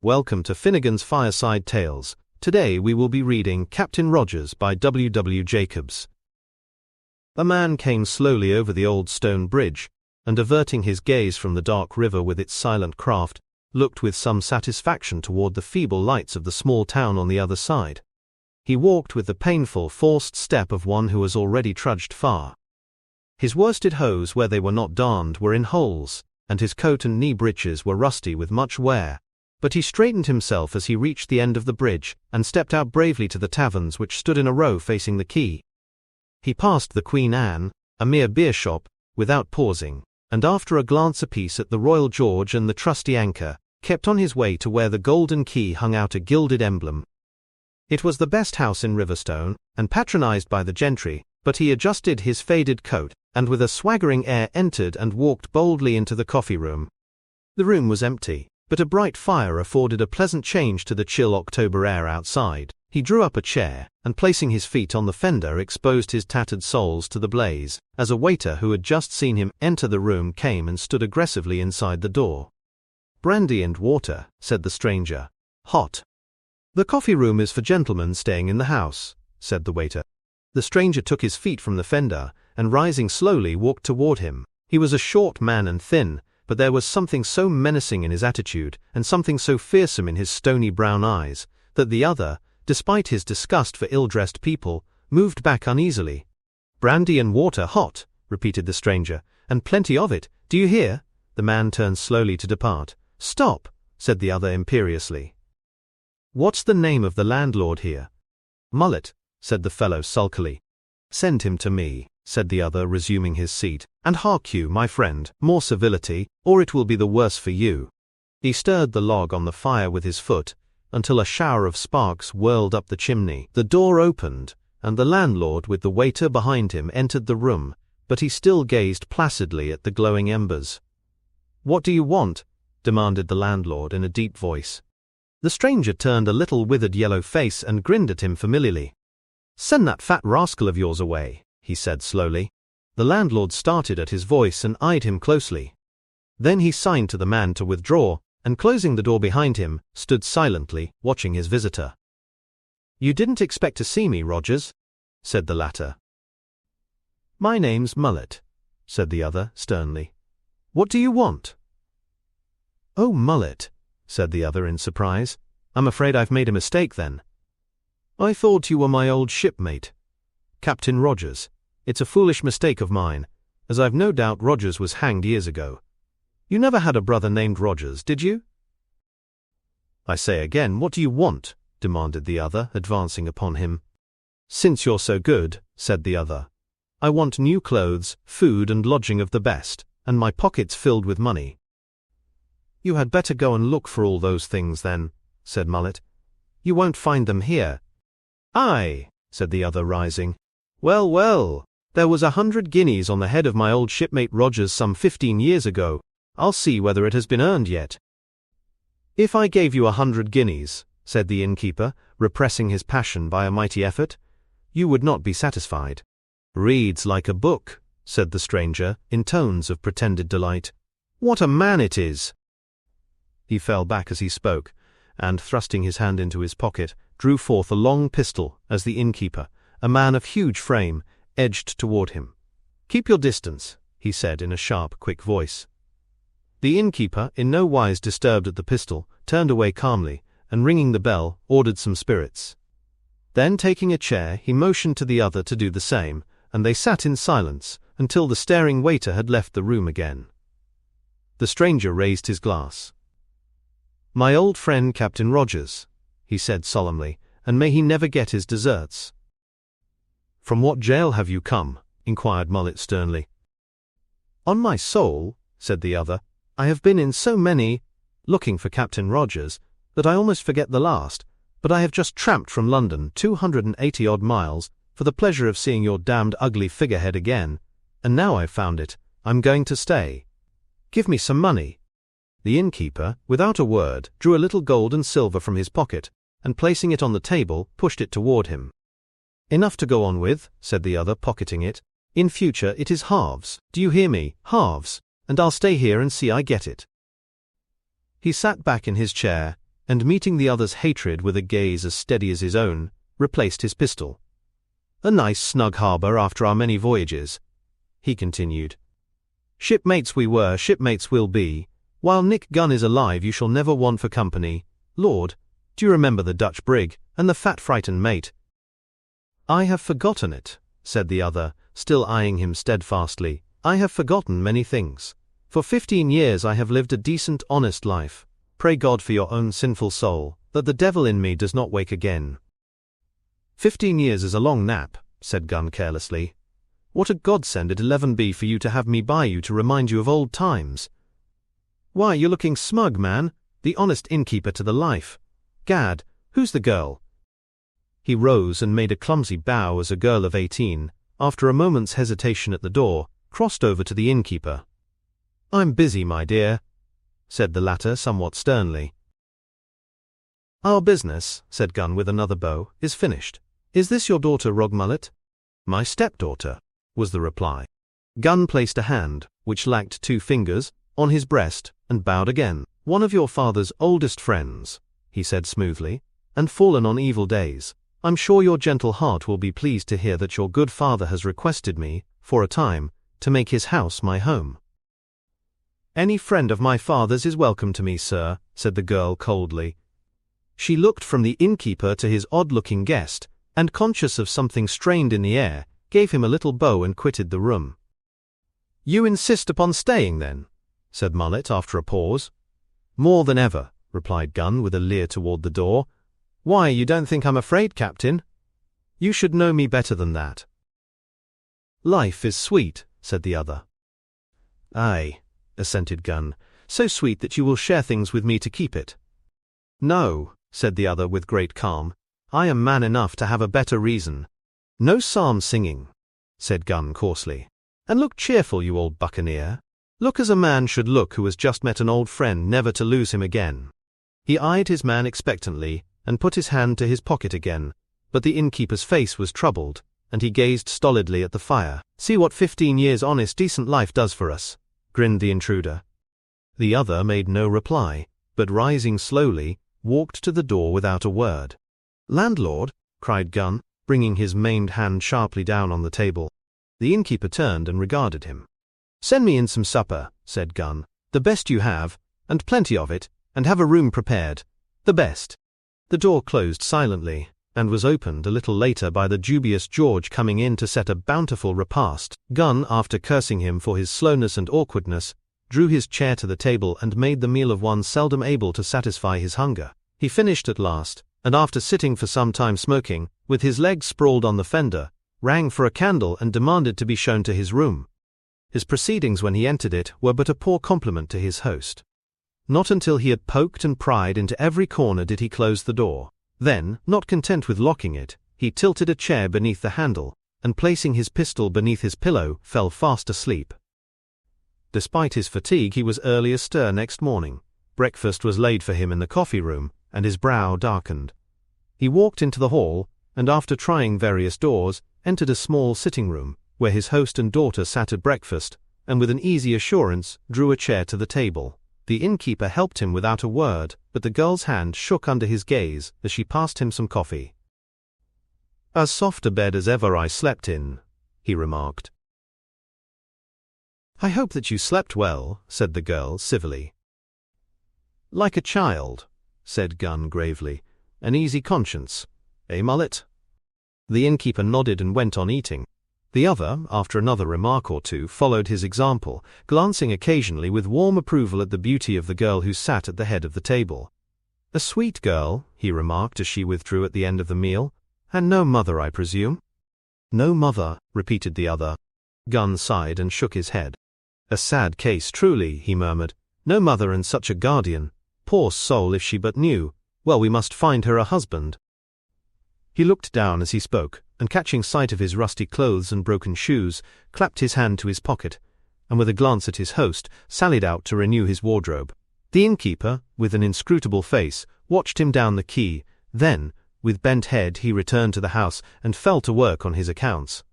Welcome to Finnegan's Fireside Tales. Today we will be reading Captain Rogers by W. W. Jacobs. A man came slowly over the old stone bridge, and averting his gaze from the dark river with its silent craft, looked with some satisfaction toward the feeble lights of the small town on the other side. He walked with the painful, forced step of one who has already trudged far. His worsted hose, where they were not darned, were in holes, and his coat and knee breeches were rusty with much wear. But he straightened himself as he reached the end of the bridge, and stepped out bravely to the taverns which stood in a row facing the quay. He passed the Queen Anne, a mere beer shop, without pausing, and after a glance apiece at the Royal George and the trusty Anchor, kept on his way to where the golden key hung out a gilded emblem. It was the best house in Riverstone, and patronized by the gentry, but he adjusted his faded coat, and with a swaggering air entered and walked boldly into the coffee room. The room was empty, but a bright fire afforded a pleasant change to the chill October air outside. He drew up a chair, and placing his feet on the fender exposed his tattered soles to the blaze, as a waiter who had just seen him enter the room came and stood aggressively inside the door. "Brandy and water," said the stranger. "Hot." "The coffee room is for gentlemen staying in the house," said the waiter. The stranger took his feet from the fender, and rising slowly walked toward him. He was a short man and thin, but there was something so menacing in his attitude, and something so fearsome in his stony brown eyes, that the other, despite his disgust for ill-dressed people, moved back uneasily. "Brandy and water hot," repeated the stranger, "and plenty of it, do you hear?" The man turned slowly to depart. "Stop," said the other imperiously. "What's the name of the landlord here?" "Mullet," said the fellow sulkily. "Send him to me," said the other, resuming his seat, "and hark you, my friend, more civility, or it will be the worse for you." He stirred the log on the fire with his foot, until a shower of sparks whirled up the chimney. The door opened, and the landlord with the waiter behind him entered the room, but he still gazed placidly at the glowing embers. "What do you want?" demanded the landlord in a deep voice. The stranger turned a little withered yellow face and grinned at him familiarly. "Send that fat rascal of yours away," he said slowly. The landlord started at his voice and eyed him closely. Then he signed to the man to withdraw, and closing the door behind him, stood silently, watching his visitor. "You didn't expect to see me, Rogers?" said the latter. "My name's Mullet," said the other sternly. "What do you want?" "Oh, Mullet," said the other in surprise. "I'm afraid I've made a mistake then. I thought you were my old shipmate, Captain Rogers. It's a foolish mistake of mine, as I've no doubt Rogers was hanged years ago. You never had a brother named Rogers, did you?" "I say again, what do you want?" demanded the other, advancing upon him. "Since you're so good," said the other, "I want new clothes, food and lodging of the best, and my pockets filled with money." "You had better go and look for all those things then," said Mullet. "You won't find them here." "Aye," said the other, rising. "Well, well, there was 100 guineas on the head of my old shipmate Rogers some 15 years ago. I'll see whether it has been earned yet." "If I gave you 100 guineas," said the innkeeper, repressing his passion by a mighty effort, "you would not be satisfied." "Reads like a book," said the stranger, in tones of pretended delight. "What a man it is!" He fell back as he spoke, and, thrusting his hand into his pocket, drew forth a long pistol as the innkeeper, a man of huge frame, edged toward him. "Keep your distance," he said in a sharp, quick voice. The innkeeper, in no wise disturbed at the pistol, turned away calmly, and ringing the bell, ordered some spirits. Then, taking a chair, he motioned to the other to do the same, and they sat in silence until the staring waiter had left the room again. The stranger raised his glass. "My old friend Captain Rogers," he said solemnly, "and may he never get his deserts." "From what jail have you come?" inquired Mullet sternly. "On my soul," said the other, "I have been in so many, looking for Captain Rogers, that I almost forget the last, but I have just tramped from London 280-odd miles for the pleasure of seeing your damned ugly figurehead again, and now I've found it, I'm going to stay. Give me some money." The innkeeper, without a word, drew a little gold and silver from his pocket, and placing it on the table, pushed it toward him. "Enough to go on with," said the other, pocketing it. "In future it is halves, do you hear me, halves, and I'll stay here and see I get it." He sat back in his chair, and meeting the other's hatred with a gaze as steady as his own, replaced his pistol. "A nice snug harbour after our many voyages," he continued. "Shipmates we were, shipmates we'll be. While Nick Gunn is alive you shall never want for company. Lord, do you remember the Dutch brig, and the fat frightened mate?" "I have forgotten it," said the other, still eyeing him steadfastly. "I have forgotten many things. For 15 years I have lived a decent, honest life. Pray God for your own sinful soul, that the devil in me does not wake again." 15 years is a long nap," said Gunn carelessly. "What a godsend it'll 11 be for you to have me by you to remind you of old times. Why, you're looking smug, man, the honest innkeeper to the life. Gad, who's the girl?" He rose and made a clumsy bow as a girl of 18, after a moment's hesitation at the door, crossed over to the innkeeper. "I'm busy, my dear," said the latter somewhat sternly. "Our business," said Gunn with another bow, "is finished. Is this your daughter, Rogmullet?" "My stepdaughter," was the reply. Gunn placed a hand, which lacked 2 fingers, on his breast, and bowed again. "One of your father's oldest friends," he said smoothly, "and fallen on evil days. I'm sure your gentle heart will be pleased to hear that your good father has requested me, for a time, to make his house my home." "Any friend of my father's is welcome to me, sir," said the girl coldly. She looked from the innkeeper to his odd-looking guest, and conscious of something strained in the air, gave him a little bow and quitted the room. "You insist upon staying, then?" said Mullet after a pause. "More than ever," replied Gunn with a leer toward the door. "Why, you don't think I'm afraid, Captain? You should know me better than that." "Life is sweet," said the other. "Aye," assented Gunn, "so sweet that you will share things with me to keep it." "No," said the other with great calm, "I am man enough to have a better reason." "No psalm singing," said Gunn coarsely. "And look cheerful, you old buccaneer. Look as a man should look who has just met an old friend, never to lose him again." He eyed his man expectantly, and put his hand to his pocket again, but the innkeeper's face was troubled, and he gazed stolidly at the fire. "See what 15 years' honest, decent life does for us," grinned the intruder. The other made no reply, but rising slowly, walked to the door without a word. "Landlord," cried Gunn, bringing his maimed hand sharply down on the table. The innkeeper turned and regarded him. "Send me in some supper," said Gunn, "the best you have, and plenty of it, and have a room prepared. The best." The door closed silently, and was opened a little later by the dubious George coming in to set a bountiful repast. Gunn, after cursing him for his slowness and awkwardness, drew his chair to the table and made the meal of one seldom able to satisfy his hunger. He finished at last, and after sitting for some time smoking, with his legs sprawled on the fender, rang for a candle and demanded to be shown to his room. His proceedings when he entered it were but a poor compliment to his host. Not until he had poked and pried into every corner did he close the door. Then, not content with locking it, he tilted a chair beneath the handle, and placing his pistol beneath his pillow, fell fast asleep. Despite his fatigue, he was early astir next morning. Breakfast was laid for him in the coffee room, and his brow darkened. He walked into the hall, and after trying various doors, entered a small sitting room, where his host and daughter sat at breakfast, and with an easy assurance drew a chair to the table. The innkeeper helped him without a word, but the girl's hand shook under his gaze as she passed him some coffee. "As soft a bed as ever I slept in," he remarked. "I hope that you slept well," said the girl civilly. "Like a child," said Gunn gravely. "An easy conscience, eh, Mullet?" The innkeeper nodded and went on eating. The other, after another remark or two, followed his example, glancing occasionally with warm approval at the beauty of the girl who sat at the head of the table. "A sweet girl," he remarked as she withdrew at the end of the meal. "And no mother, I presume?" "No mother," repeated the other. Gunn sighed and shook his head. "A sad case, truly," he murmured. "No mother and such a guardian. Poor soul, if she but knew. Well, we must find her a husband." He looked down as he spoke, and catching sight of his rusty clothes and broken shoes, clapped his hand to his pocket, and with a glance at his host, sallied out to renew his wardrobe. The innkeeper, with an inscrutable face, watched him down the quay. Then, with bent head, he returned to the house and fell to work on his accounts.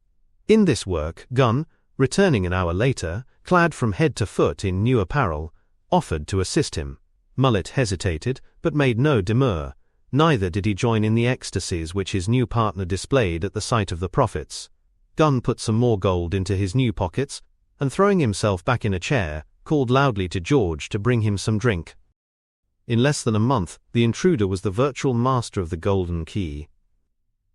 In this work, Gunn, returning an hour later, clad from head to foot in new apparel, offered to assist him. Mullet hesitated, but made no demur. Neither did he join in the ecstasies which his new partner displayed at the sight of the profits. Gunn put some more gold into his new pockets, and throwing himself back in a chair, called loudly to George to bring him some drink. In less than a month, the intruder was the virtual master of the Golden Key.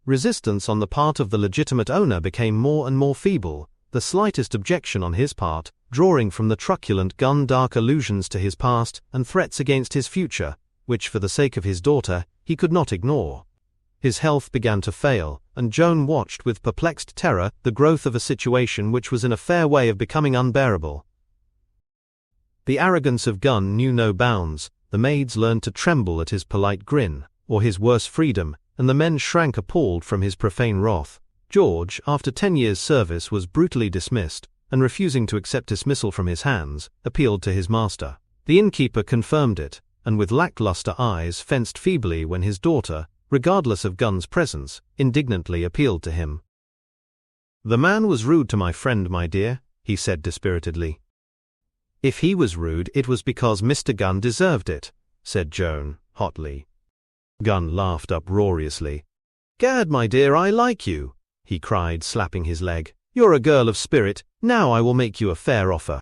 Resistance on the part of the legitimate owner became more and more feeble, the slightest objection on his part, drawing from the truculent Gunn dark allusions to his past and threats against his future, which for the sake of his daughter, he could not ignore. His health began to fail, and Joan watched with perplexed terror the growth of a situation which was in a fair way of becoming unbearable. The arrogance of Gunn knew no bounds. The maids learned to tremble at his polite grin, or his worse freedom, and the men shrank appalled from his profane wrath. George, after 10 years' service, was brutally dismissed, and refusing to accept dismissal from his hands, appealed to his master. The innkeeper confirmed it, and with lackluster eyes fenced feebly when his daughter, regardless of Gunn's presence, indignantly appealed to him. "The man was rude to my friend, my dear," he said dispiritedly. "If he was rude, it was because Mr. Gunn deserved it," said Joan, hotly. Gunn laughed uproariously. "Gad, my dear, I like you," he cried, slapping his leg. "You're a girl of spirit. Now I will make you a fair offer.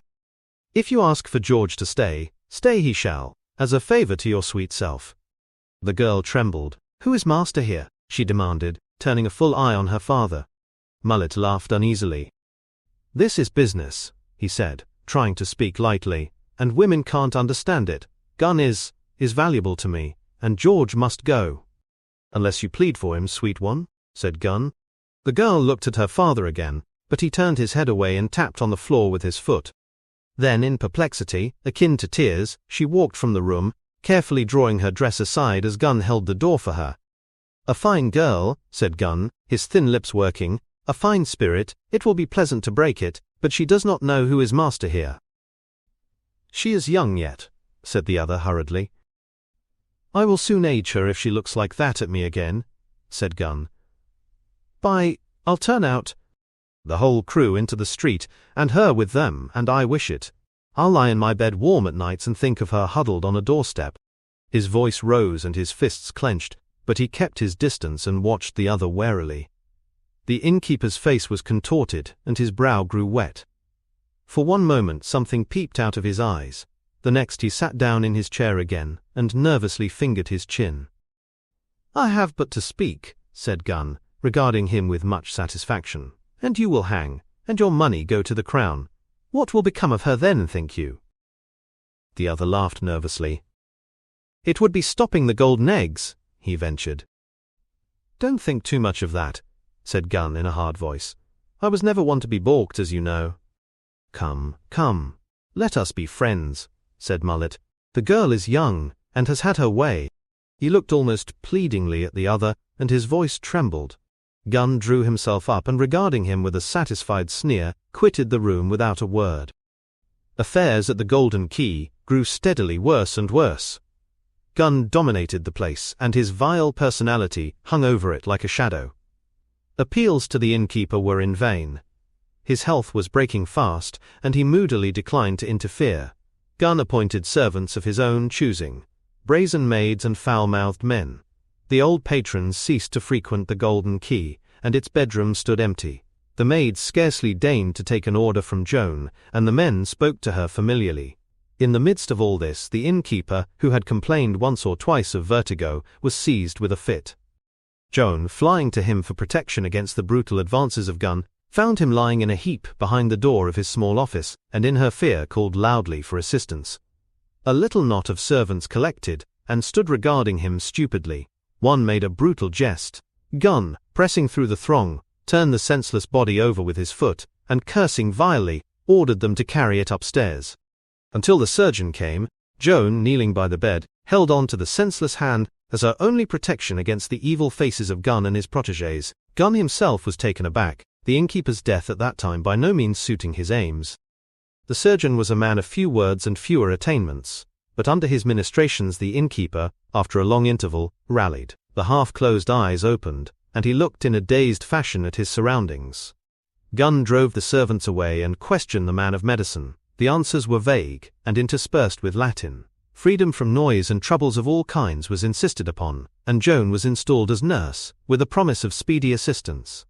If you ask for George to stay, stay he shall, as a favor to your sweet self." The girl trembled. "Who is master here?" she demanded, turning a full eye on her father. Mullet laughed uneasily. "This is business," he said, trying to speak lightly, "and women can't understand it. Gunn is valuable to me, and George must go." "Unless you plead for him, sweet one," said Gunn. The girl looked at her father again, but he turned his head away and tapped on the floor with his foot. Then, in perplexity, akin to tears, she walked from the room, carefully drawing her dress aside as Gunn held the door for her. "A fine girl," said Gunn, his thin lips working, "a fine spirit. It will be pleasant to break it, but she does not know who is master here." "She is young yet," said the other hurriedly. "I will soon age her if she looks like that at me again," said Gunn. I'll turn out the whole crew into the street, and her with them, and I wish it. I'll lie in my bed warm at nights and think of her huddled on a doorstep." His voice rose and his fists clenched, but he kept his distance and watched the other warily. The innkeeper's face was contorted, and his brow grew wet. For one moment something peeped out of his eyes. The next he sat down in his chair again, and nervously fingered his chin. "I have but to speak," said Gunn, regarding him with much satisfaction, "and you will hang, and your money go to the crown. What will become of her then, think you?" The other laughed nervously. "It would be stopping the golden eggs," he ventured. "Don't think too much of that," said Gunn in a hard voice. "I was never one to be balked, as you know." Come, let us be friends," said Mullet. "The girl is young, and has had her way." He looked almost pleadingly at the other, and his voice trembled. Gunn drew himself up and, regarding him with a satisfied sneer, quitted the room without a word. Affairs at the Golden Key grew steadily worse and worse. Gunn dominated the place, and his vile personality hung over it like a shadow. Appeals to the innkeeper were in vain. His health was breaking fast, and he moodily declined to interfere. Gunn appointed servants of his own choosing, brazen maids and foul-mouthed men. The old patrons ceased to frequent the Golden Key, and its bedrooms stood empty. The maids scarcely deigned to take an order from Joan, and the men spoke to her familiarly. In the midst of all this, the innkeeper, who had complained once or twice of vertigo, was seized with a fit. Joan, flying to him for protection against the brutal advances of Gunn, found him lying in a heap behind the door of his small office, and in her fear called loudly for assistance. A little knot of servants collected, and stood regarding him stupidly. One made a brutal jest. Gunn, pressing through the throng, turned the senseless body over with his foot, and cursing vilely, ordered them to carry it upstairs. Until the surgeon came, Joan, kneeling by the bed, held on to the senseless hand as her only protection against the evil faces of Gunn and his protégés. Gunn himself was taken aback, the innkeeper's death at that time by no means suiting his aims. The surgeon was a man of few words and fewer attainments, but under his ministrations the innkeeper, after a long interval, rallied. The half-closed eyes opened, and he looked in a dazed fashion at his surroundings. Gunn drove the servants away and questioned the man of medicine. The answers were vague, and interspersed with Latin. Freedom from noise and troubles of all kinds was insisted upon, and Joan was installed as nurse, with a promise of speedy assistance.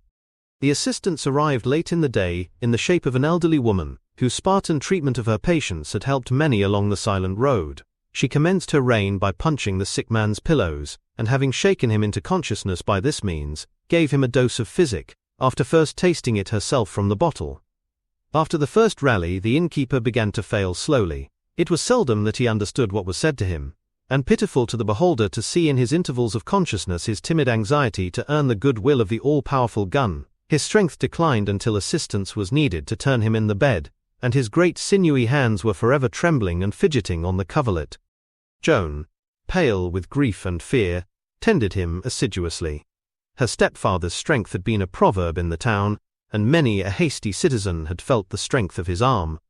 The assistance arrived late in the day, in the shape of an elderly woman, whose Spartan treatment of her patients had helped many along the silent road. She commenced her reign by punching the sick man's pillows, and having shaken him into consciousness by this means, gave him a dose of physic, after first tasting it herself from the bottle. After the first rally, the innkeeper began to fail slowly. It was seldom that he understood what was said to him, and pitiful to the beholder to see in his intervals of consciousness his timid anxiety to earn the goodwill of the all-powerful Gun. His strength declined until assistance was needed to turn him in the bed, and his great sinewy hands were forever trembling and fidgeting on the coverlet. Joan, pale with grief and fear, tended him assiduously. Her stepfather's strength had been a proverb in the town, and many a hasty citizen had felt the strength of his arm.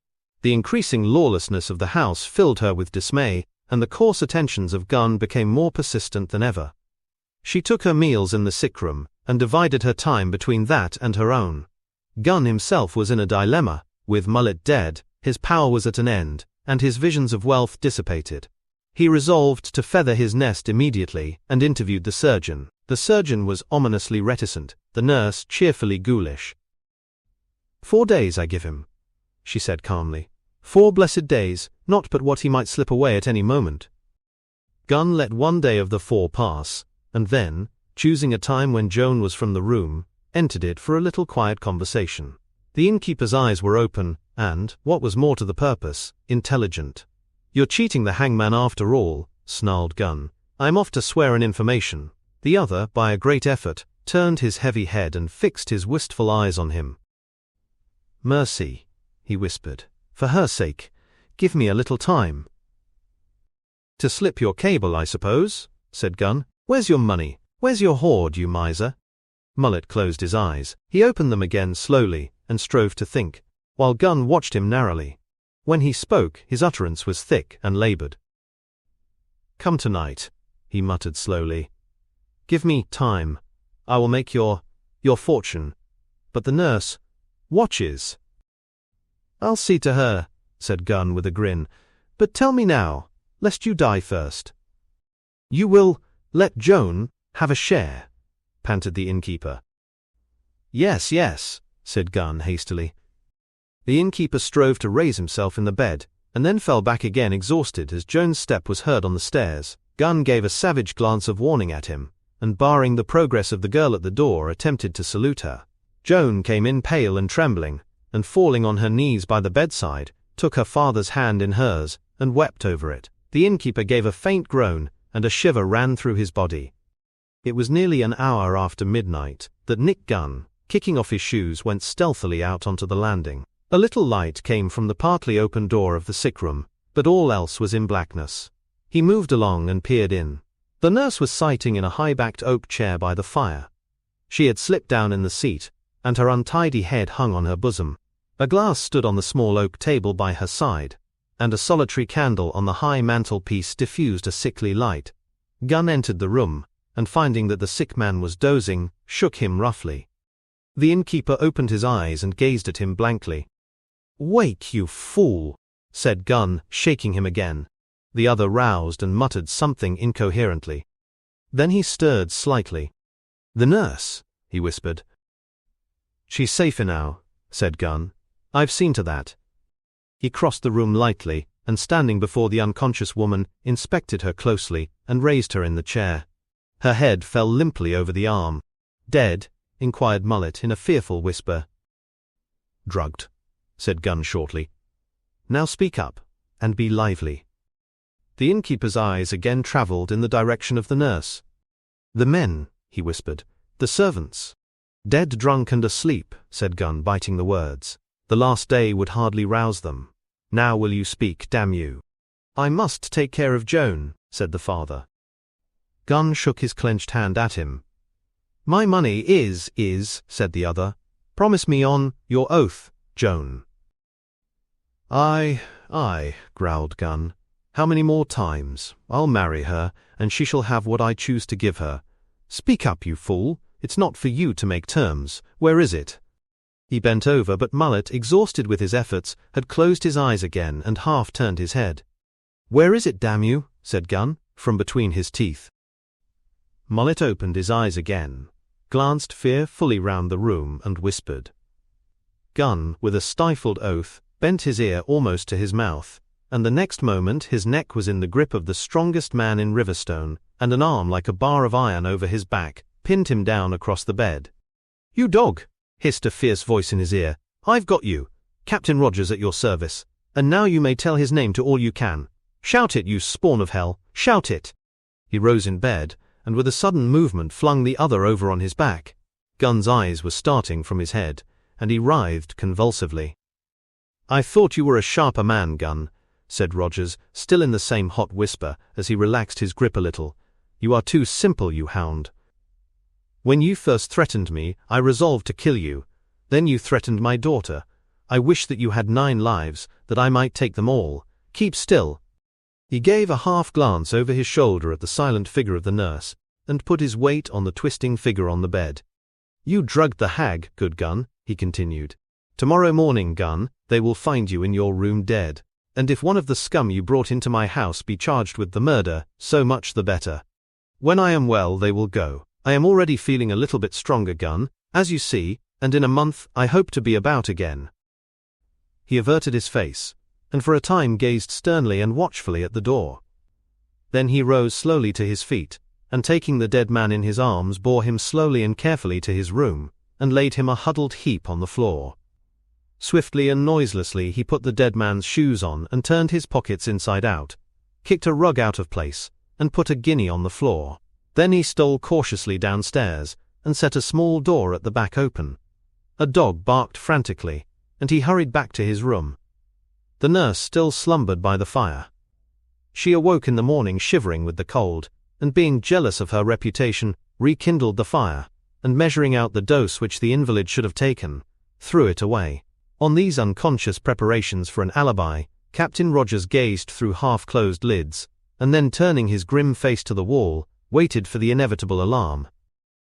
The increasing lawlessness of the house filled her with dismay, and the coarse attentions of Gun became more persistent than ever. She took her meals in the sick room, and divided her time between that and her own. Gun himself was in a dilemma. With Mullet dead, his power was at an end, and his visions of wealth dissipated. He resolved to feather his nest immediately, and interviewed the surgeon. The surgeon was ominously reticent, the nurse cheerfully ghoulish. 4 days I give him, she said calmly. 4 blessed days, not but what he might slip away at any moment. Gun let 1 day of the 4 pass, and then, choosing a time when Joan was from the room, entered it for a little quiet conversation. The innkeeper's eyes were open, and, what was more to the purpose, intelligent. You're cheating the hangman after all, snarled Gun. I'm off to swear an information. The other, by a great effort, turned his heavy head and fixed his wistful eyes on him. Mercy, he whispered. For her sake, give me a little time. To slip your cable, I suppose, said Gun. Where's your money? Where's your hoard, you miser? Mullet closed his eyes. He opened them again slowly, and strove to think, while Gun watched him narrowly. When he spoke, his utterance was thick and labored. Come tonight, he muttered slowly. Give me time. I will make your fortune. But the nurse watches. I'll see to her, said Gun with a grin. But tell me now, lest you die first. You will let Joan have a share, panted the innkeeper. Yes, yes, said Gun hastily. The innkeeper strove to raise himself in the bed, and then fell back again exhausted as Joan's step was heard on the stairs. Gun gave a savage glance of warning at him, and barring the progress of the girl at the door attempted to salute her. Joan came in pale and trembling, and falling on her knees by the bedside, took her father's hand in hers, and wept over it. The innkeeper gave a faint groan, and a shiver ran through his body. It was nearly an hour after midnight that Nick Gun, kicking off his shoes, went stealthily out onto the landing. A little light came from the partly open door of the sick room, but all else was in blackness. He moved along and peered in. The nurse was sitting in a high-backed oak chair by the fire. She had slipped down in the seat, and her untidy head hung on her bosom. A glass stood on the small oak table by her side, and a solitary candle on the high mantelpiece diffused a sickly light. Gun entered the room, and finding that the sick man was dozing, shook him roughly. The innkeeper opened his eyes and gazed at him blankly. Wake, you fool, said Gun, shaking him again. The other roused and muttered something incoherently. Then he stirred slightly. The nurse, he whispered. She's safer now, said Gun. I've seen to that. He crossed the room lightly, and standing before the unconscious woman, inspected her closely, and raised her in the chair. Her head fell limply over the arm. Dead? Inquired Mullet in a fearful whisper. Drugged, said Gun shortly. Now speak up, and be lively. The innkeeper's eyes again travelled in the direction of the nurse. The men, he whispered. The servants. Dead, drunk, and asleep, said Gun, biting the words. The last day would hardly rouse them. Now will you speak, damn you? I must take care of Joan, said the father. Gun shook his clenched hand at him. My money is, said the other. Promise me on your oath, Joan. Aye, growled Gun. How many more times? I'll marry her, and she shall have what I choose to give her. Speak up, you fool. It's not for you to make terms. Where is it? He bent over, but Mullet, exhausted with his efforts, had closed his eyes again and half turned his head. "Where is it, damn you?" said Gunn, from between his teeth. Mullet opened his eyes again, glanced fearfully round the room and whispered. Gunn, with a stifled oath, bent his ear almost to his mouth, and the next moment his neck was in the grip of the strongest man in Riverstone, and an arm like a bar of iron over his back pinned him down across the bed. "You dog!" hissed a fierce voice in his ear. "I've got you, Captain Rogers, at your service, and now you may tell his name to all you can. Shout it, you spawn of hell, shout it!" He rose in bed, and with a sudden movement flung the other over on his back. Gunn's eyes were starting from his head, and he writhed convulsively. "I thought you were a sharper man, Gunn," said Rogers, still in the same hot whisper, as he relaxed his grip a little. "You are too simple, you hound. When you first threatened me, I resolved to kill you. Then you threatened my daughter. I wish that you had 9 lives, that I might take them all. Keep still." He gave a half-glance over his shoulder at the silent figure of the nurse, and put his weight on the twisting figure on the bed. "You drugged the hag, good Gunn," he continued. "Tomorrow morning, Gunn, they will find you in your room dead, and if one of the scum you brought into my house be charged with the murder, so much the better. When I am well, they will go. I am already feeling a little bit stronger, Gunn, as you see, and in a month I hope to be about again." He averted his face, and for a time gazed sternly and watchfully at the door. Then he rose slowly to his feet, and taking the dead man in his arms bore him slowly and carefully to his room, and laid him a huddled heap on the floor. Swiftly and noiselessly he put the dead man's shoes on and turned his pockets inside out, kicked a rug out of place, and put a guinea on the floor. Then he stole cautiously downstairs, and set a small door at the back open. A dog barked frantically, and he hurried back to his room. The nurse still slumbered by the fire. She awoke in the morning shivering with the cold, and being jealous of her reputation, rekindled the fire, and measuring out the dose which the invalid should have taken, threw it away. On these unconscious preparations for an alibi, Captain Rogers gazed through half-closed lids, and then turning his grim face to the wall, waited for the inevitable alarm.